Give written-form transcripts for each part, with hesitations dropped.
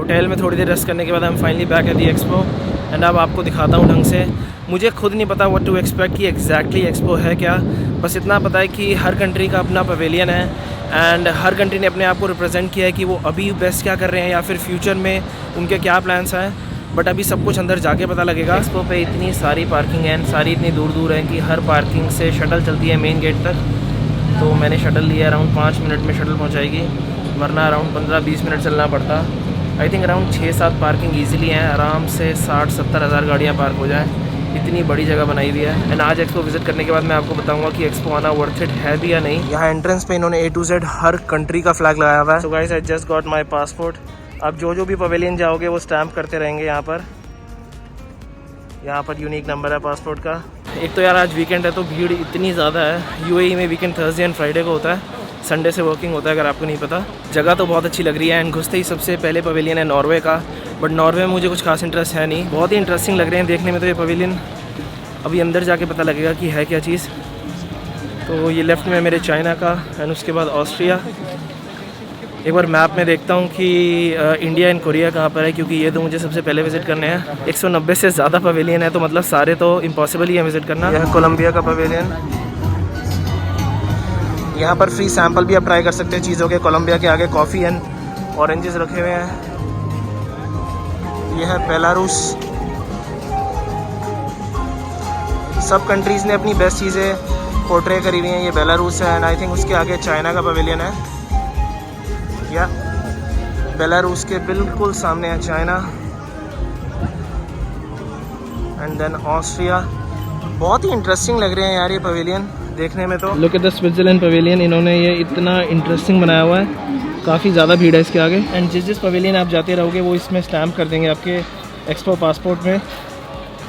Hotel में थोड़ी देर rest करने के बाद हम finally back at the expo and अब आपको दिखाता हूँ ढंग से। मुझे खुद नहीं पता व्हाट टू एक्सपेक्ट कि एग्जैक्टली एक्सपो है क्या, बस इतना पता है कि हर कंट्री का अपना पवेलियन है एंड हर कंट्री ने अपने आप को रिप्रेजेंट किया है कि वो अभी बेस्ट क्या कर रहे हैं या फिर फ्यूचर में उनके क्या प्लान्स हैं। बट अभी सब कुछ अंदर जाके पता लगेगा। एक्सपो पे इतनी सारी पार्किंग है, सारी इतनी दूर दूर है कि हर पार्किंग से शटल चलती है मेन गेट तक। तो मैंने शटल लिया, अराउंड 5 मिनट में शटल पहुंचाएगी, वरना अराउंड 15-20 मिनट चलना पड़ता। I think around 6-7 parking easily हैं, आराम से 60-70 हज़ार गाड़ियाँ पार्क हो जाएँ, इतनी बड़ी जगह बनाई हुई है। एंड आज एक्सपो विजिट करने के बाद मैं आपको बताऊंगा कि एक्सपो आना वर्थ इट है भी या नहीं। यहाँ एंट्रेंस पे इन्होंने A to Z her country का फ्लैग लगाया हुआ है। So guys I just got my passport. आप जो भी पवेलियन जाओगे वो स्टैम्प करते रहेंगे यहाँ पर यूनिक नंबर है पासपोर्ट का। एक तो यार आज वीकेंड है तो भीड़ इतनी ज़्यादा है। UAE में वीकेंड थर्सडे एंड फ्राइडे को होता है, संडे से वर्किंग होता है अगर आपको नहीं पता। जगह तो बहुत अच्छी लग रही है एंड घुसते ही सबसे पहले पवेलियन है नॉर्वे का, बट नॉर्वे में मुझे कुछ खास इंटरेस्ट है नहीं। बहुत ही इंटरेस्टिंग लग रहे हैं देखने में तो ये पवेलियन, अभी अंदर जाके पता लगेगा कि है क्या चीज़। तो ये लेफ़्ट में मेरे चाइना का एंड उसके बाद ऑस्ट्रिया। एक बार मैप में देखता हूँ कि इंडिया एंड कोरिया कहाँ पर है, क्योंकि ये तो मुझे सबसे पहले विज़िट करने हैं। 190 से ज़्यादा पवेलियन है तो मतलब सारे तो इम्पॉसिबल ही है विज़िट करना। यह कोलंबिया का पवेलियन, यहाँ पर फ्री सैंपल भी आप ट्राई कर सकते हैं चीज़ों के। कोलंबिया के आगे कॉफ़ी एंड ऑरेंजेस रखे हुए हैं। यह है बेलारूस। सब कंट्रीज़ ने अपनी बेस्ट चीज़ें पोर्ट्रे करी हुई हैं। ये बेलारूस है एंड आई थिंक उसके आगे चाइना का पवेलियन है, या बेलारूस के बिल्कुल सामने है चाइना एंड देन ऑस्ट्रिया। बहुत ही इंटरेस्टिंग लग रहे हैं यार ये पवेलियन देखने में। तो look at the Switzerland pavilion, इन्होंने ये इतना इंटरेस्टिंग बनाया हुआ है, काफ़ी ज़्यादा भीड़ है इसके आगे। एंड जिस पवेलियन आप जाते रहोगे वो इसमें स्टैम्प कर देंगे आपके एक्सपो पासपोर्ट में,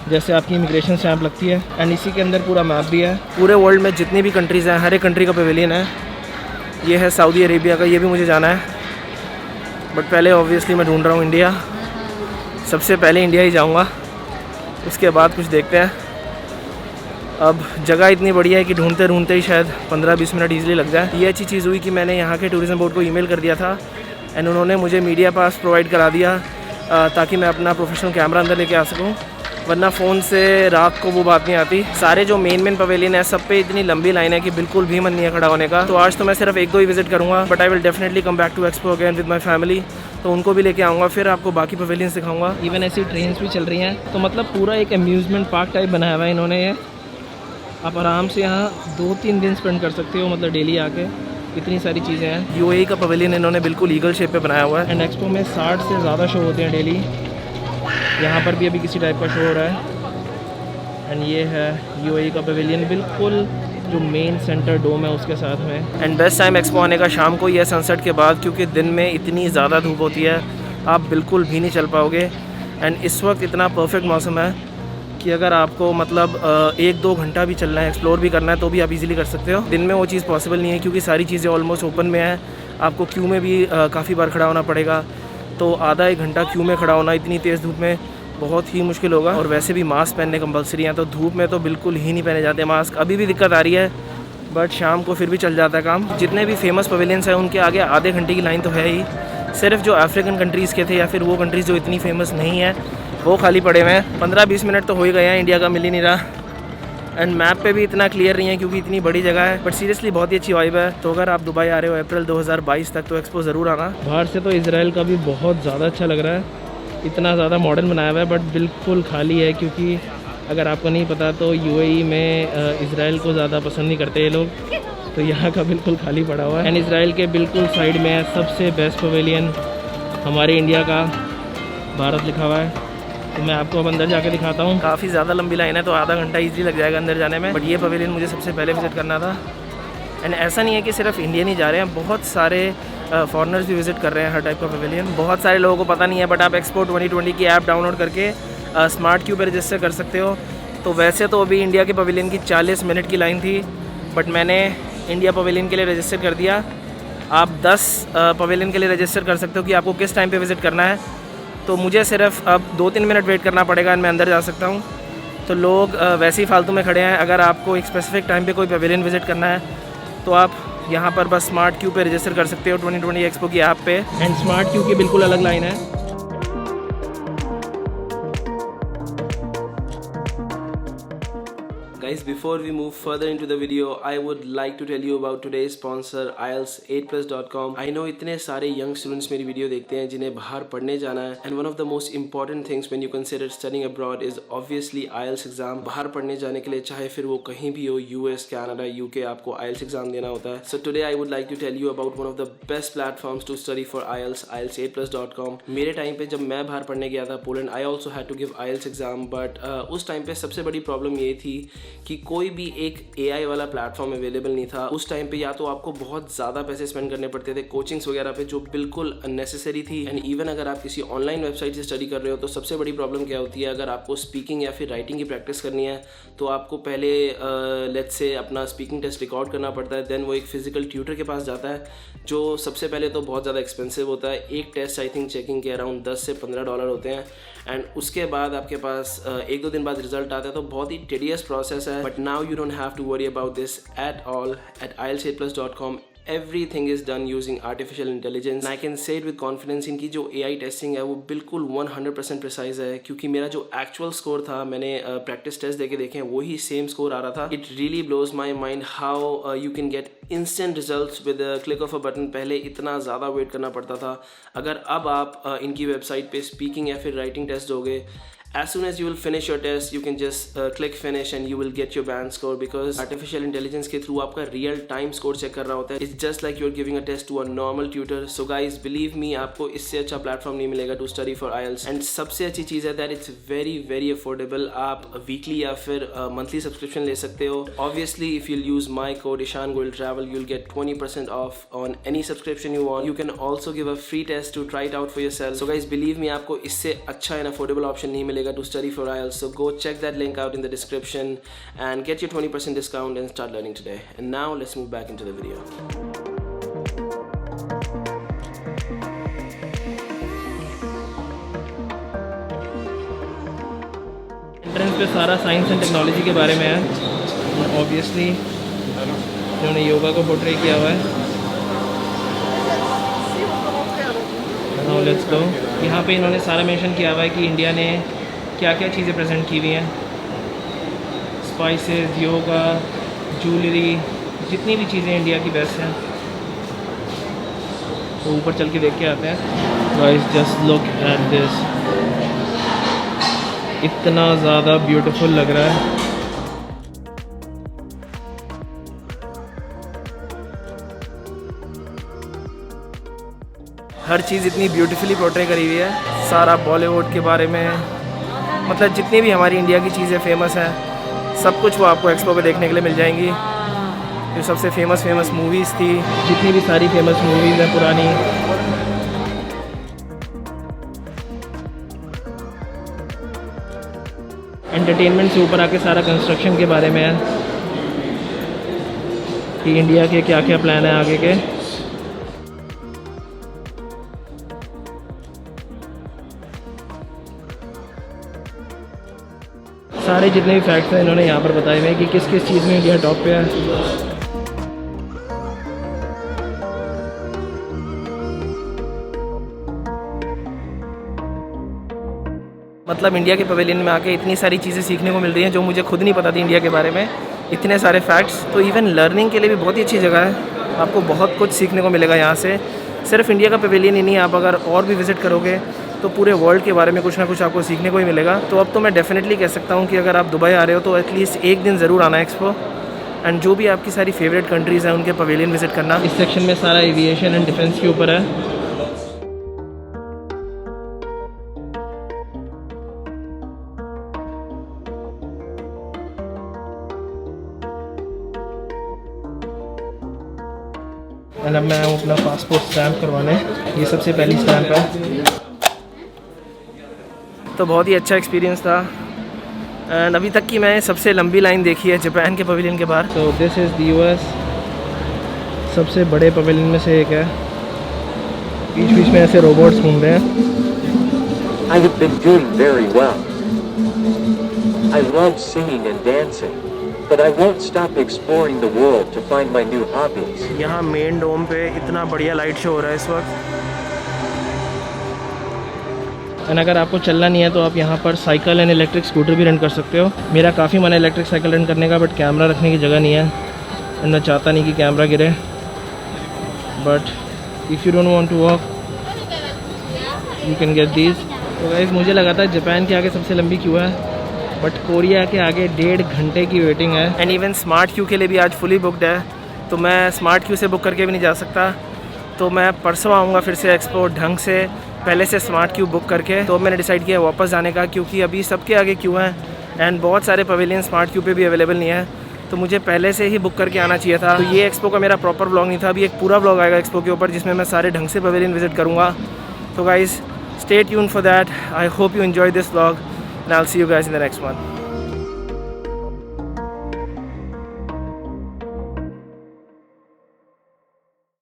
जैसे आपकी इमिग्रेशन स्टैम्प लगती है। एंड इसी के अंदर पूरा मैप भी है। पूरे वर्ल्ड में जितनी भी कंट्रीज़ हैं हर एक कंट्री का पवेलियन है। ये है सऊदी अरेबिया का, ये भी मुझे जाना है, बट पहले ऑब्वियसली मैं ढूंढ रहा हूँ इंडिया। सबसे पहले इंडिया ही जाऊँगा, उसके बाद कुछ देखते हैं। अब जगह इतनी बढ़िया है कि ढूंढते ढूंढते ही शायद 15-20 मिनट ईजिली लग जाए। ये अच्छी चीज़ हुई कि मैंने यहाँ के टूरिज़म बोर्ड को ईमेल कर दिया था एंड उन्होंने मुझे मीडिया पास प्रोवाइड करा दिया ताकि मैं अपना प्रोफेशनल कैमरा अंदर लेके आ सकूँ, वरना फ़ोन से रात को वो बात नहीं आती। सारे जो मेन पवेलियन है सब पे इतनी लंबी लाइन है कि बिल्कुल भी मन नहीं है खड़ा होने का। तो आज तो मैं सिर्फ 1-2 ही विजिट करूँगा, but I will definitely come back to expo again with my family. तो उनको भी लेके आऊँगा, फिर आपको बाकी पवेलियंस दिखाऊँगा। इवन ऐसी ट्रेन्स भी चल रही हैं, तो मतलब पूरा एक अम्यूज़मेंट पार्क टाइप बनाया हुआ है इन्होंने। ये आप आराम से यहाँ 2-3 दिन स्पेंड कर सकते हो, मतलब डेली आके। इतनी सारी चीज़ें हैं। UAE का पवेलियन इन्होंने बिल्कुल ईगल शेप पे बनाया हुआ है एंड एक्सपो में 60 से ज़्यादा शो होते हैं डेली। यहाँ पर भी अभी किसी टाइप का शो हो रहा है। एंड ये है UAE का पवेलियन, बिल्कुल जो मेन सेंटर डोम है उसके साथ में। एंड बेस्ट टाइम एक्सपो आने का शाम को ही है, सनसेट के बाद, क्योंकि दिन में इतनी ज़्यादा धूप होती है आप बिल्कुल भी नहीं चल पाओगे। एंड इस वक्त इतना परफेक्ट मौसम है कि अगर आपको मतलब 1-2 घंटा भी चलना है, एक्सप्लोर भी करना है, तो भी आप इजीली कर सकते हो। दिन में वो चीज़ पॉसिबल नहीं है क्योंकि सारी चीज़ें ऑलमोस्ट ओपन में है। आपको क्यू में भी काफ़ी बार खड़ा होना पड़ेगा, तो आधा 1 घंटा क्यू में खड़ा होना इतनी तेज़ धूप में बहुत ही मुश्किल होगा। और वैसे भी मास्क पहनने कंपलसरी हैं, तो धूप में तो बिल्कुल ही नहीं पहने जाते मास्क। अभी भी दिक्कत आ रही है, बट शाम को फिर भी चल जाता है काम। जितने भी फेमस पवेलियंस हैं उनके आगे आधे घंटे की लाइन तो है ही। सिर्फ जो अफ्रीकन कंट्रीज़ के थे या फिर वो कंट्रीज़ जो इतनी फेमस नहीं है वो खाली पड़े हुए हैं। 15-20 मिनट तो हो ही गए हैं, इंडिया का मिल ही नहीं रहा। एंड मैप पे भी इतना क्लियर नहीं है क्योंकि इतनी बड़ी जगह है, बट सीरियसली बहुत ही अच्छी वाइब है। तो अगर आप दुबई आ रहे हो अप्रैल 2022 तक तो एक्सपो ज़रूर आना। बाहर से तो इजराइल का भी बहुत ज़्यादा अच्छा लग रहा है, इतना ज़्यादा मॉडर्न बनाया हुआ है, बट बिल्कुल खाली है। क्योंकि अगर आपको नहीं पता तो UAE में इजराइल को ज़्यादा पसंद नहीं करते ये लोग, तो यहाँ का बिल्कुल खाली पड़ा हुआ है। एंड इजराइल के बिल्कुल साइड में है सबसे बेस्ट पवेलियन हमारे इंडिया का, भारत लिखा हुआ है। तो मैं आपको अब अंदर जाके दिखाता हूँ। काफ़ी ज़्यादा लंबी लाइन है, तो आधा घंटा ईजिली लग जाएगा अंदर जाने में, बट ये पवेलियन मुझे सबसे पहले विज़िट करना था। एंड ऐसा नहीं है कि सिर्फ इंडियन ही जा रहे हैं, बहुत सारे फॉरेनर्स भी विज़िट कर रहे हैं हर टाइप का पवेलियन। बहुत सारे लोगों को पता नहीं है, बट आप एक्सपो 2020 की ऐप डाउनलोड करके स्मार्ट क्यू पर रजिस्टर कर सकते हो। तो वैसे तो अभी इंडिया के पवेलियन की 40 मिनट की लाइन थी, बट मैंने इंडिया पवेलियन के लिए रजिस्टर कर दिया। आप 10 पवेलियन के लिए रजिस्टर कर सकते हो कि आपको किस टाइम पे विज़िट करना है। तो मुझे सिर्फ अब 2-3 मिनट वेट करना पड़ेगा एंड मैं अंदर जा सकता हूँ। तो लोग वैसे ही फालतू में खड़े हैं। अगर आपको एक स्पेसिफिक टाइम पे कोई पवेलियन विज़िट करना है तो आप यहाँ पर बस स्मार्ट क्यू पे रजिस्टर कर सकते हो 2020 एक्सपो की ऐप पे। एंड स्मार्ट क्यू की बिल्कुल अलग लाइन है। before we move further into the video, I would like to tell you about today's sponsor IELTS8plus.com. I know इतने सारे young students मेरी वीडियो देखते हैं जिन्हें बाहर पढ़ने जाना है, and one of the most important things when you consider studying abroad is obviously IELTS exam. बाहर पढ़ने जाने के लिए चाहे फिर वो कहीं भी हो, US, Canada, UK, आपको IELTS exam देना होता है. So today I would like to tell you about one of the best platforms to study for IELTS, IELTS8plus.com. मेरे टाइम पे जब मैं बाहर पढ़ने गया था Poland, I also had to give IELTS exam, but उस टाइम पे सबसे बड़ी प्रॉब्लम ये थी कि कोई भी एक AI वाला प्लेटफॉर्म अवेलेबल नहीं था. उस टाइम पे या तो आपको बहुत ज़्यादा पैसे स्पेंड करने पड़ते थे कोचिंग्स वगैरह पे जो बिल्कुल अननेसेसरी थी. एंड इवन अगर आप किसी ऑनलाइन वेबसाइट से स्टडी कर रहे हो तो सबसे बड़ी प्रॉब्लम क्या होती है, अगर आपको स्पीकिंग या फिर राइटिंग की प्रैक्टिस करनी है तो आपको पहले लेट्स से अपना स्पीकिंग टेस्ट रिकॉर्ड करना पड़ता है. देन वो एक फिजिकल ट्यूटर के पास जाता है जो सबसे पहले तो बहुत ज़्यादा एक्सपेंसिव होता है. एक टेस्ट आई थिंक चेकिंग के अराउंड $10 से $15 होते हैं. एंड उसके बाद आपके पास 1-2 दिन बाद रिजल्ट आता है. तो बहुत ही टेडियस प्रोसेस है. But now you don't have to worry about this at all. At IELTS8plus.com everything is done using artificial intelligence. I can say it with confidence, इनकी जो AI टेस्टिंग है वो बिल्कुल 100% प्रिसाइज है, क्योंकि मेरा जो एक्चुअल स्कोर था, मैंने प्रैक्टिस टेस्ट देके देखे हैं, वही सेम स्कोर आ रहा था. It really blows my mind how you can get instant results with click of a button. पहले इतना ज़्यादा वेट करना पड़ता था. अगर अब आप इनकी वेबसाइट पे स्पीकिंग या फिर राइटिंग टेस्ट दोगे, as soon as you will finish your test you can just click finish and you will get your band score, because artificial intelligence के through आपका real time score check कर रहा होता है. It's just like you're giving a test to a normal tutor. So guys, believe me, आपको इससे अच्छा platform नहीं मिलेगा to study for IELTS. And सबसे अच्छी चीज़ है that it's very very affordable. आप weekly या फिर monthly subscription ले सकते हो. Obviously if you'll use my code Ishan Goel Travel, you'll get 20% off on any subscription you want. You can also give a free test to try it out for yourself. So guys, believe me, आपको इससे अच्छा and affordable option नहीं मिलेगा to study for IELTS. So go check that link out in the description and get your 20% discount and start learning today. And now let's move back into the video. Entrance पे सारा science and technology के बारे में है. Obviously इन्होंने योगा को portray किया हुआ है. Now let's go. यहाँ पे इन्होंने सारा मेंशन किया हुआ है कि इंडिया ने क्या क्या चीज़ें प्रेजेंट की हुई हैं. स्पाइसेस, योगा, ज्वेलरी, जितनी भी चीज़ें इंडिया की बेस्ट हैं. तो ऊपर चल के देख के आते हैं. Guys just look at this. इतना ज़्यादा ब्यूटीफुल लग रहा है. हर चीज़ इतनी ब्यूटीफुली पोर्ट्रे करी हुई है. सारा बॉलीवुड के बारे में, मतलब जितनी भी हमारी इंडिया की चीज़ें फेमस हैं सब कुछ वो आपको एक्सपो पे देखने के लिए मिल जाएंगी. जो सबसे फेमस मूवीज़ थी, जितनी भी सारी फेमस मूवीज़ हैं पुरानी. एंटरटेनमेंट से ऊपर आके सारा कंस्ट्रक्शन के बारे में है कि इंडिया के क्या क्या प्लान है आगे के. सारे जितने भी फैक्ट्स हैं इन्होंने यहाँ पर बताए हुए हैं कि किस किस चीज़ में इंडिया टॉप पे है. मतलब इंडिया के पवेलियन में आके इतनी सारी चीज़ें सीखने को मिल रही हैं जो मुझे खुद नहीं पता थी इंडिया के बारे में. इतने सारे फैक्ट्स. तो इवन लर्निंग के लिए भी बहुत ही अच्छी जगह है. आपको बहुत कुछ सीखने को मिलेगा यहाँ से. सिर्फ इंडिया का पवेलियन ही नहीं, आप अगर और भी विज़िट करोगे तो पूरे वर्ल्ड के बारे में कुछ ना कुछ आपको सीखने को ही मिलेगा. तो अब तो मैं डेफिनेटली कह सकता हूँ कि अगर आप दुबई आ रहे हो तो एटलीस्ट एक दिन ज़रूर आना एक्सपो. एंड जो भी आपकी सारी फेवरेट कंट्रीज़ हैं उनके पवेलियन विज़िट करना. इस सेक्शन में सारा एविएशन एंड डिफेंस के ऊपर है. एंड अब मैं आऊँ अपना पासपोर्ट स्टैम्प करवाने. ये सबसे पहली स्टैम्प है. तो बहुत ही अच्छा एक्सपीरियंस था. एंड अभी तक की मैं सबसे लंबी लाइन देखी है जापान के पवेलियन के बाहर. तो दिस इज़ द US. सबसे बड़े पवेलियन में से एक है. बीच बीच में ऐसे रोबोट्स घूम रहे हैं. I have been doing very well. I love singing and dancing, but I won't stop exploring the world to find my new hobbies. यहाँ मेन डोम पे इतना बढ़िया लाइट शो हो रहा है इस वक्त. एंड अगर आपको चलना नहीं है तो आप यहाँ पर साइकिल एंड इलेक्ट्रिक स्कूटर भी रेंट कर सकते हो। मेरा काफ़ी मन है इलेक्ट्रिक साइकिल रेंट करने का, बट कैमरा रखने की जगह नहीं है एंड मैं चाहता नहीं कि कैमरा गिरे। But if you don't want to walk you can get these. तो गाइस मुझे लगा था जापान के आगे सबसे लंबी क्यू है, बट कोरिया के आगे 1.5 घंटे की वेटिंग है। एंड इवन स्मार्ट क्यू के लिए भी आज फुली बुकड है, तो मैं स्मार्ट क्यू से बुक करके भी नहीं जा सकता। तो मैं परसों आऊँगा फिर से एक्सपो ढंग से, पहले से स्मार्ट क्यू बुक करके। तो मैंने डिसाइड किया वापस जाने का, क्योंकि अभी सबके आगे क्यू हैं एंड बहुत सारे पवेलियन स्मार्ट क्यू पे भी अवेलेबल नहीं है, तो मुझे पहले से ही बुक करके आना चाहिए था। तो ये एक्सपो का मेरा प्रॉपर व्लॉग नहीं था, अभी एक पूरा व्लॉग आएगा एक्सपो के ऊपर जिसमें मैं सारे ढंग से पवेलियन विजिट करूँगा। तो guys stay tuned for that. I hope you enjoyed this vlog and I'll see you guys in the next one.